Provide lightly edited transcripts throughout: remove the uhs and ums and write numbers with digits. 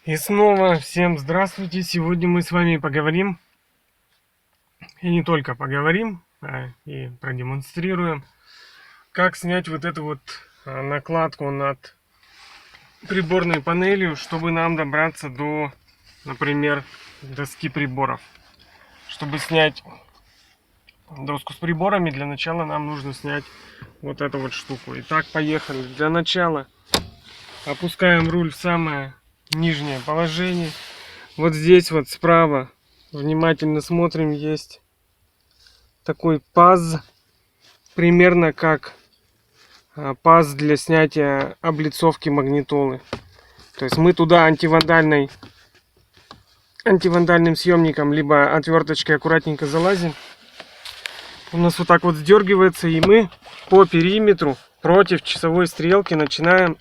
И снова всем здравствуйте! Сегодня мы с вами поговорим, и не только поговорим, а и продемонстрируем, как снять вот эту вот накладку над приборной панелью, чтобы нам добраться до, например, доски приборов. Чтобы снять доску с приборами, для начала нам нужно снять вот эту вот штуку. Итак, поехали. Для начала опускаем руль в самое нижнее положение. Вот здесь вот справа внимательно смотрим, есть такой паз, примерно как паз для снятия облицовки магнитолы. То есть мы туда антивандальным съемником либо отверточкой аккуратненько залазим. У нас вот так вот сдергивается, и мы по периметру против часовой стрелки начинаем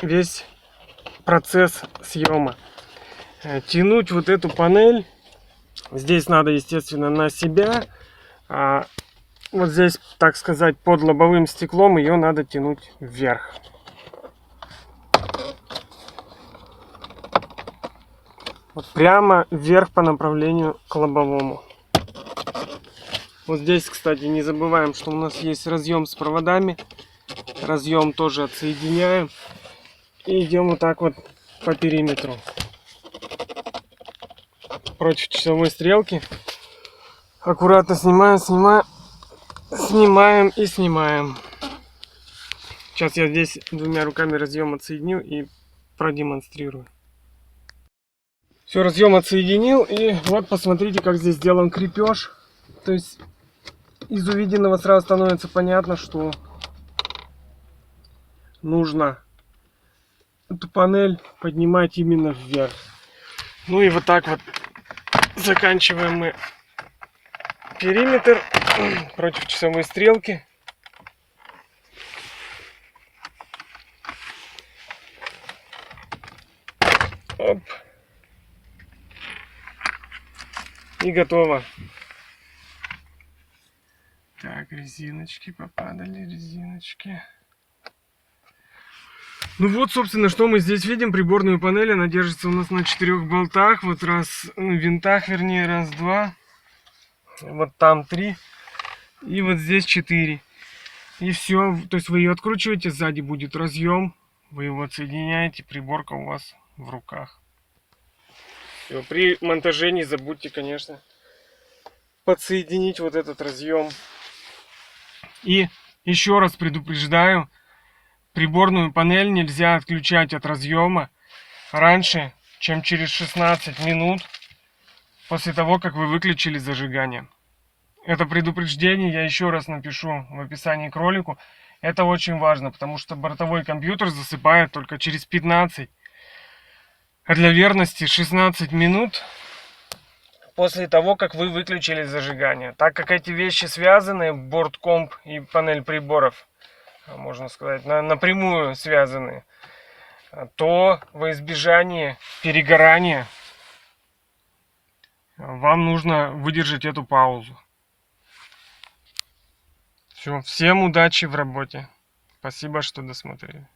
весь процесс съема. Тянуть вот эту панель здесь надо, естественно, на себя. А вот здесь, так сказать, под лобовым стеклом ее надо тянуть вверх. Вот прямо вверх по направлению к лобовому. Вот здесь, кстати, не забываем, что у нас есть разъем с проводами. Разъем тоже отсоединяем. И идем вот так вот по периметру. Против часовой стрелки. Аккуратно снимаем. Снимаем и снимаем. Сейчас я здесь двумя руками разъем отсоединю и продемонстрирую. Все, разъем отсоединил. И вот посмотрите, как здесь сделан крепеж. То есть из увиденного сразу становится понятно, что нужно эту панель поднимать именно вверх. Ну и вот так вот заканчиваем мы периметр против часовой стрелки. Оп. И готово. Так, резиночки попадали, резиночки. Ну вот, собственно, что мы здесь видим. Приборную панель, она держится у нас на 4 болтах. Вот винтах, вернее, раз, два. Вот там 3. И вот здесь 4. И все. То есть вы ее откручиваете, сзади будет разъем. Вы его отсоединяете, приборка у вас в руках. Все. При монтаже не забудьте, конечно, подсоединить вот этот разъем. И еще раз предупреждаю, приборную панель нельзя отключать от разъема раньше, чем через 16 минут после того, как вы выключили зажигание. Это предупреждение я еще раз напишу в описании к ролику. Это очень важно, потому что бортовой компьютер засыпает только через 15, а для верности 16 минут после того, как вы выключили зажигание. Так как эти вещи связаны, борт-комп и панель приборов, можно сказать, напрямую связаны, то во избежание перегорания вам нужно выдержать эту паузу. Все, всем удачи в работе. Спасибо, что досмотрели.